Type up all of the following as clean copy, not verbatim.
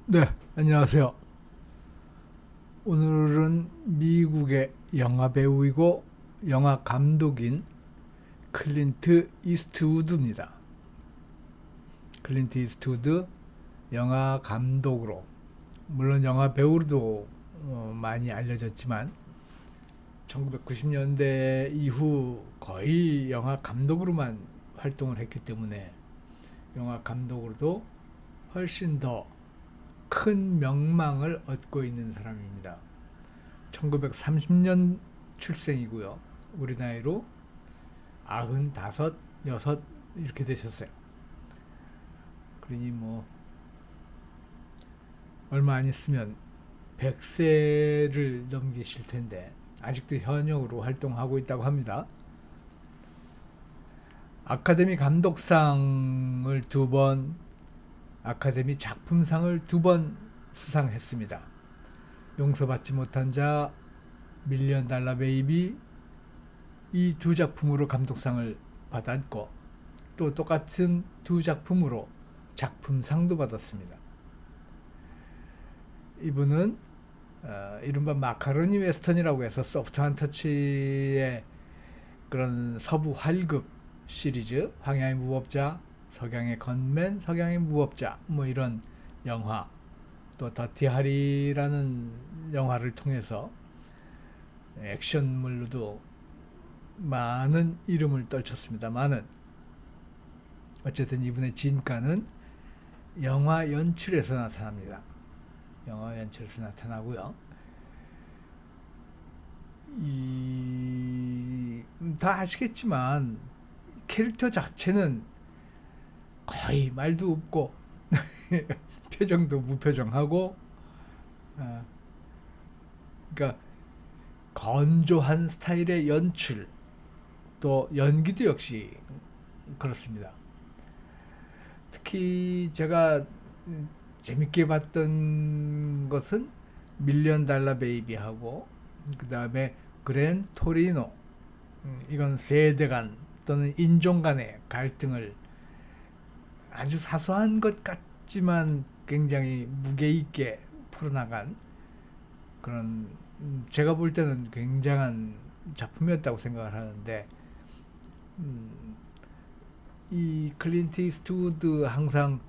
네, 안녕하세요. 오늘은 미국의 영화 배우이고 영화 감독인 클린트 이스트우드입니다. 클린트 이스트우드 영화 감독으로, 물론 영화 배우로도 많이 알려졌지만 1990년대 이후 거의 영화 감독으로만 활동을 했기 때문에 영화 감독으로도 훨씬 더 큰 명망을 얻고 있는 사람입니다. 1930년 출생이고요. 우리 나이로 95, 6 이렇게 되셨어요. 그러니 뭐 얼마 안 있으면 100세를 넘기실 텐데 아직도 현역으로 활동하고 있다고 합니다. 아카데미 감독상을 2번, 아카데미 작품상을 2번 수상했습니다. 용서받지 못한 자, 밀리언 달러 베이비, 이 두 작품으로 감독상을 받았고 또 똑같은 두 작품으로 작품상도 받았습니다. 이분은 이른바 마카로니 웨스턴이라고 해서 소프트 한 터치의 그런 서부 활급 시리즈, 황야의 무법자, 석양의 건맨, 석양의 무법자, 뭐 이런 영화, 또 더티하리라는 영화를 통해서 액션물로도 많은 이름을 떨쳤습니다만은 어쨌든 이분의 진가는 영화 연출에서 나타납니다. 영화 연출에서 나타나고요. 다 아시겠지만 캐릭터 자체는 거의 말도 없고 표정도 무표정하고, 어, 그러니까 건조한 스타일의 연출, 또 연기도 역시 그렇습니다. 특히 제가 재밌게 봤던 것은 밀리언 달러 베이비하고 그 다음에 그랜 토리노. 이건 세대 간 또는 인종 간의 갈등을 아주 사소한 것 같지만 굉장히 무게 있게 풀어나간 그런, 제가 볼 때는 굉장한 작품이었다고 생각을 하는데, 음, 이 클린트 이스트우드 항상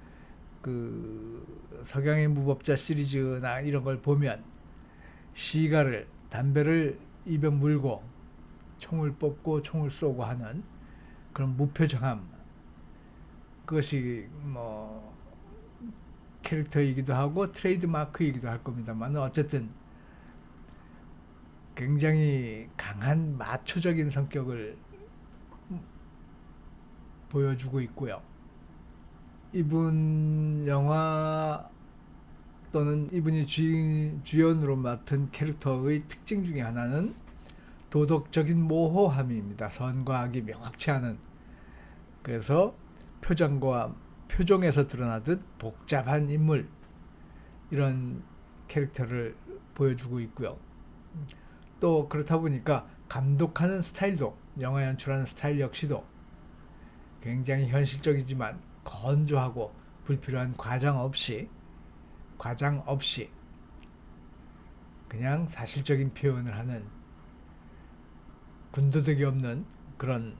그 석양의 무법자 시리즈나 이런 걸 보면 시가를, 담배를 입에 물고 총을 뽑고 총을 쏘고 하는 그런 무표정함, 그것이 뭐 캐릭터이기도 하고 트레이드 마크이기도 할 겁니다만, 어쨌든 굉장히 강한 마초적인 성격을 보여주고 있고요. 이분 영화 또는 이분이 주연으로 맡은 캐릭터의 특징 중에 하나는 도덕적인 모호함입니다. 선과 악이 명확치 않은, 그래서 표정과 표정에서 드러나듯 복잡한 인물, 이런 캐릭터를 보여주고 있고요. 또 그렇다 보니까 감독하는 스타일도, 영화 연출하는 스타일 역시도 굉장히 현실적이지만 건조하고 불필요한 과장 없이 그냥 사실적인 표현을 하는 군더더기 없는 그런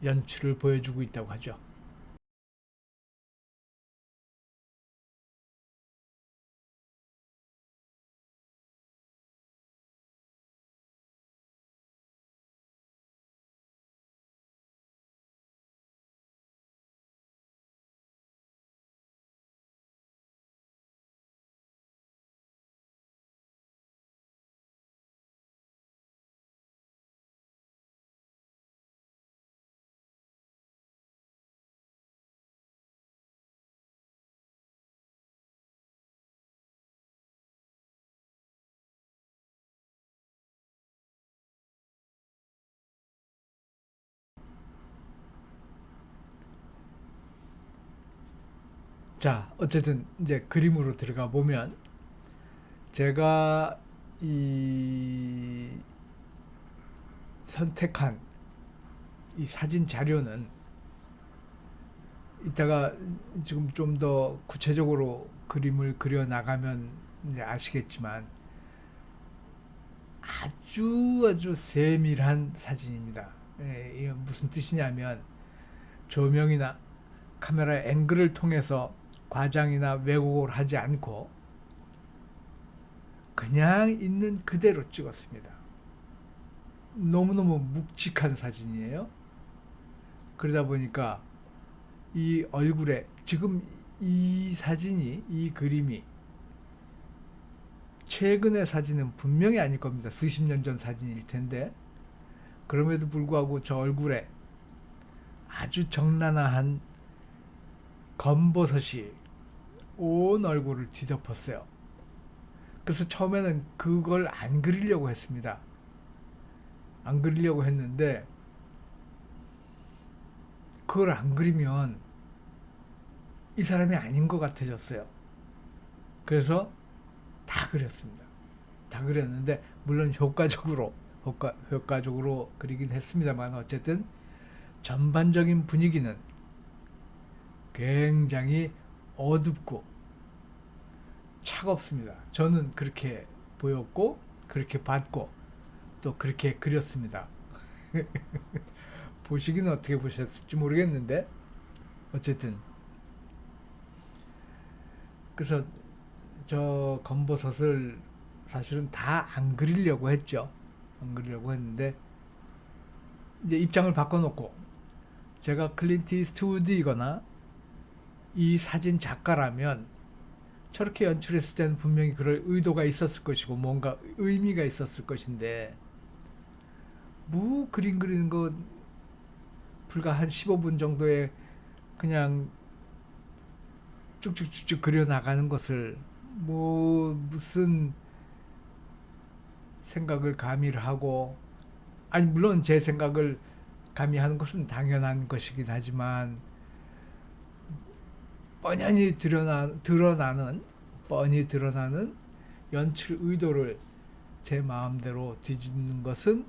연출을 보여주고 있다고 하죠. 자, 어쨌든 이제 그림으로 들어가 보면 제가 이 선택한 이 사진 자료는 이따가 지금 좀 더 구체적으로 그림을 그려 나가면 이제 아시겠지만 아주 세밀한 사진입니다. 이게 무슨 뜻이냐면 조명이나 카메라 앵글을 통해서 과장이나 왜곡을 하지 않고 그냥 있는 그대로 찍었습니다. 너무너무 묵직한 사진이에요. 그러다 보니까 이 얼굴에 지금 이 사진이, 이 그림이 최근의 사진은 분명히 아닐 겁니다. 수십 년 전 사진일 텐데 그럼에도 불구하고 저 얼굴에 아주 적나라한 검버섯이 온 얼굴을 뒤덮었어요. 그래서 처음에는 그걸 안 그리려고 했습니다. 안 그리려고 했는데 그걸 안 그리면 이 사람이 아닌 것 같아졌어요. 그래서 다 그렸습니다. 다 그렸는데 물론 효과적으로 그리긴 했습니다만 어쨌든 전반적인 분위기는 굉장히 어둡고 차갑습니다. 저는 그렇게 보였고 그렇게 봤고 또 그렇게 그렸습니다. 보시기는 어떻게 보셨을지 모르겠는데 어쨌든 그래서 저 검버섯을 사실은 다 안 그리려고 했죠. 안 그리려고 했는데 이제 입장을 바꿔놓고 제가 클린트 이스트우드이거나 이 사진 작가라면 저렇게 연출했을 때는 분명히 그럴 의도가 있었을 것이고 뭔가 의미가 있었을 것인데 뭐 그림 그리는 거 불과 한 15분 정도에 그냥 쭉쭉쭉쭉 그려 나가는 것을 뭐 무슨 생각을 가미를 하고 아니 물론 제 생각을 가미하는 것은 당연한 것이긴 하지만 뻔히 드러나는 연출 의도를 제 마음대로 뒤집는 것은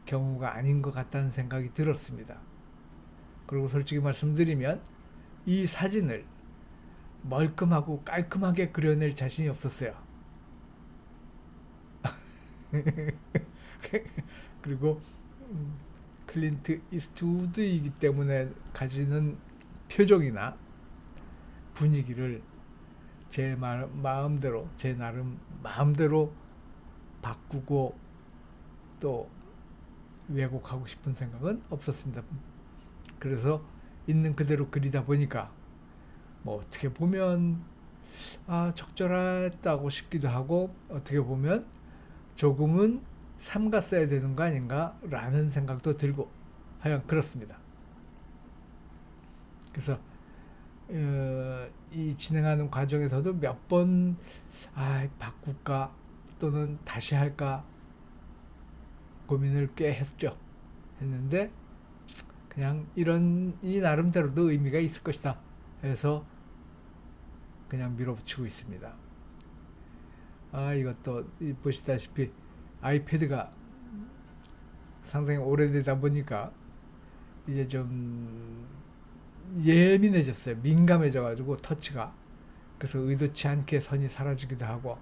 경우가 아닌 것 같다는 생각이 들었습니다. 그리고 솔직히 말씀드리면 이 사진을 멀끔하고 깔끔하게 그려낼 자신이 없었어요. 그리고 클린트 이스트우드이기 때문에 가지는 표정이나 분위기를 제 마음대로 제 나름 마음대로 바꾸고 또 왜곡하고 싶은 생각은 없었습니다. 그래서 있는 그대로 그리다 보니까 뭐 어떻게 보면 적절했다고 싶기도 하고 어떻게 보면 조금은 삼갔어야 되는 거 아닌가 라는 생각도 들고 하여간 그렇습니다. 그래서 이 진행하는 과정에서도 몇 번 바꿀까 또는 다시 할까 고민을 꽤 했는데 그냥 이 나름대로도 의미가 있을 것이다 해서 그냥 밀어붙이고 있습니다. 이것도 보시다시피 아이패드가 상당히 오래되다 보니까 이제 좀 예민해졌어요. 민감해져가지고 터치가. 그래서 의도치 않게 선이 사라지기도 하고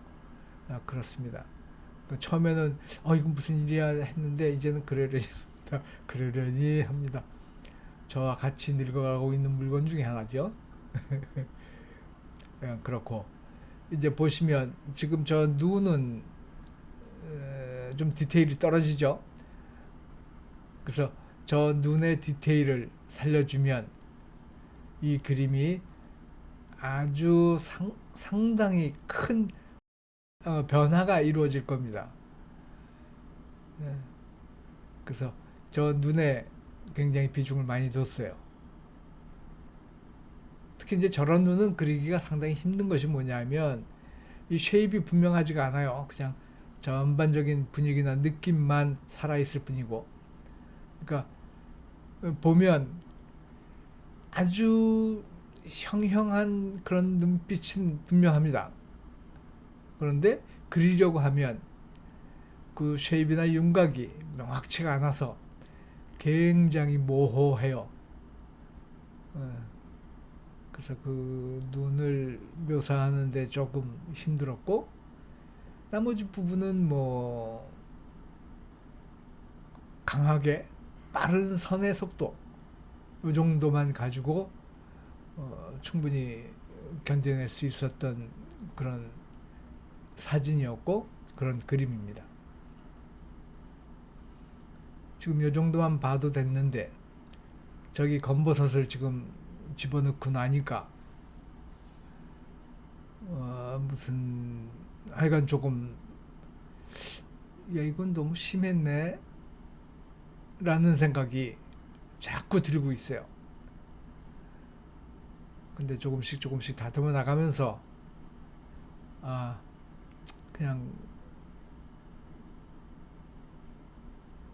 그렇습니다. 처음에는 이거 무슨 일이야 했는데 이제는 그러려니 합니다. 저와 같이 늙어가고 있는 물건 중에 하나죠. 그렇고 이제 보시면 지금 저 눈은 좀 디테일이 떨어지죠. 그래서 저 눈의 디테일을 살려주면 이 그림이 아주 상당히 큰 변화가 이루어질 겁니다. 그래서 저 눈에 굉장히 비중을 많이 뒀어요. 특히 이제 저런 눈은 그리기가 상당히 힘든 것이 뭐냐면 이 쉐입이 분명하지가 않아요. 그냥 전반적인 분위기나 느낌만 살아있을 뿐이고 그러니까 보면 아주 형형한 그런 눈빛은 분명합니다. 그런데 그리려고 하면 그 쉐입이나 윤곽이 명확치가 않아서 굉장히 모호해요. 그래서 그 눈을 묘사하는데 조금 힘들었고, 나머지 부분은 뭐 강하게 빠른 선의 속도 이 정도만 가지고 충분히 견뎌낼 수 있었던 그런 사진이었고 그런 그림입니다. 지금 이 정도만 봐도 됐는데 저기 검버섯을 지금 집어넣고 나니까 무슨 하여간 조금 야 이건 너무 심했네 라는 생각이 자꾸 들고 있어요. 근데 조금씩 다듬어 나가면서 아 그냥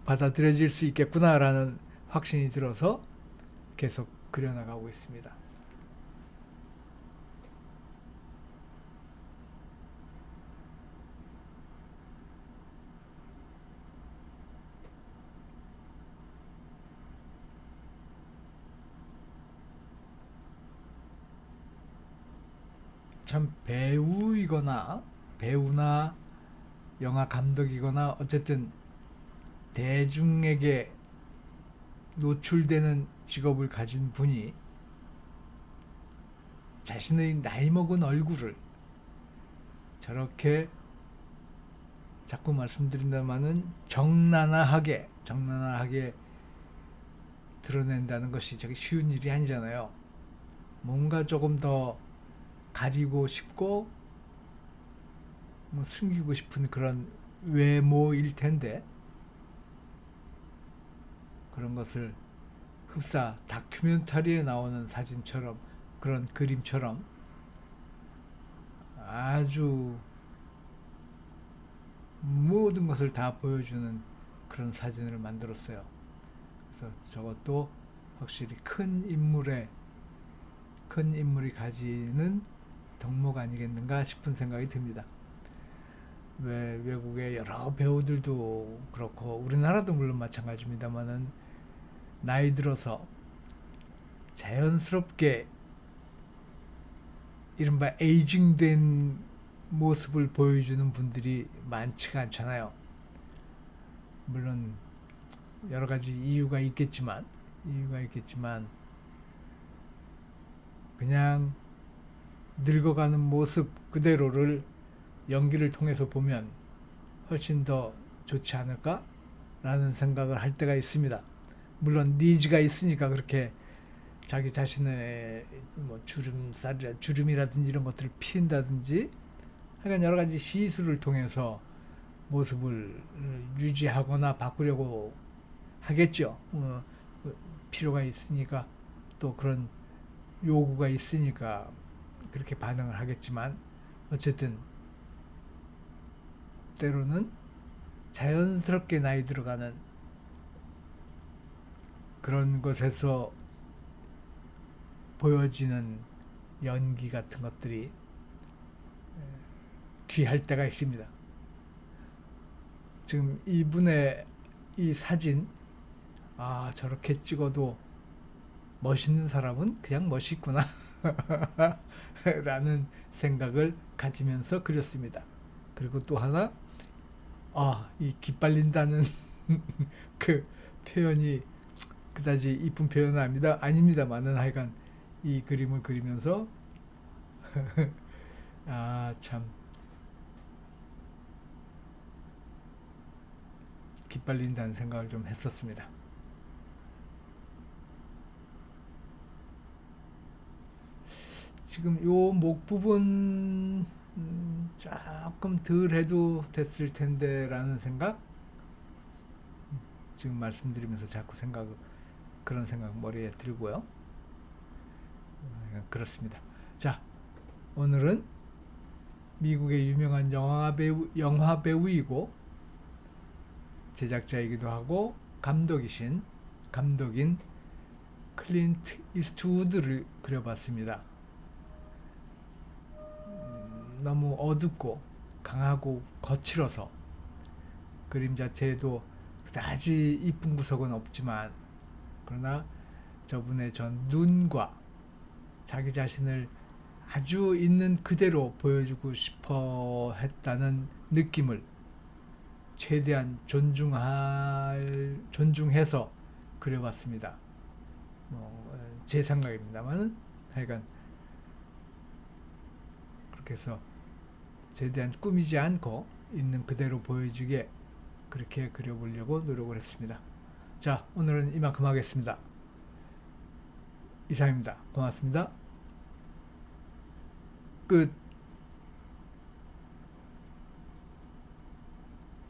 받아들여질 수 있겠구나라는 확신이 들어서 계속 그려나가고 있습니다. 참 배우나 영화 감독이거나 어쨌든 대중에게 노출되는 직업을 가진 분이 자신의 나이 먹은 얼굴을 저렇게 자꾸 말씀드린다마는 정나나하게 드러낸다는 것이 저게 쉬운 일이 아니잖아요. 뭔가 조금 더 가리고 싶고 뭐 숨기고 싶은 그런 외모일 텐데 그런 것을 흡사 다큐멘터리에 나오는 사진처럼 그런 그림처럼 아주 모든 것을 다 보여주는 그런 사진을 만들었어요. 그래서 저것도 확실히 큰 인물이 가지는 덕목 아니겠는가 싶은 생각이 듭니다. 왜 외국의 여러 배우들도 그렇고 우리나라도 물론 마찬가지입니다만은 나이 들어서 자연스럽게 이른바 에이징된 모습을 보여주는 분들이 많지가 않잖아요. 물론 여러 가지 이유가 있겠지만 그냥 늙어가는 모습 그대로를 연기를 통해서 보면 훨씬 더 좋지 않을까? 라는 생각을 할 때가 있습니다. 물론 니즈가 있으니까 그렇게 자기 자신의 뭐 주름이라든지 이런 것들을 피한다든지 하여간 여러 가지 시술을 통해서 모습을 유지하거나 바꾸려고 하겠죠. 필요가 있으니까 또 그런 요구가 있으니까 그렇게 반응을 하겠지만 어쨌든 때로는 자연스럽게 나이 들어가는 그런 것에서 보여지는 연기 같은 것들이 귀할 때가 있습니다. 지금 이분의 이 사진 저렇게 찍어도 멋있는 사람은 그냥 멋있구나 라는 생각을 가지면서 그렸습니다. 그리고 또 하나 이 기빨린다는 그 표현이 그다지 이쁜 표현은 아닙니다만은 하여간 이 그림을 그리면서 참 기빨린다는 생각을 좀 했었습니다. 지금 요 목 부분 조금 덜 해도 됐을 텐데 라는 생각 지금 말씀드리면서 자꾸 그런 생각 머리에 들고요. 그렇습니다. 자, 오늘은 미국의 유명한 영화 배우이고 제작자이기도 하고 감독인 클린트 이스트우드를 그려봤습니다. 너무 어둡고 강하고 거칠어서 그림 자체에도 그다지 이쁜 구석은 없지만 그러나 저분의 전 눈과 자기 자신을 아주 있는 그대로 보여주고 싶어 했다는 느낌을 최대한 존중해서 그려봤습니다. 제 생각입니다만은 하여간 그렇게 해서 최대한 꾸미지 않고 있는 그대로 보여지게 그렇게 그려보려고 노력을 했습니다. 자, 오늘은 이만큼 하겠습니다. 이상입니다. 고맙습니다. 끝.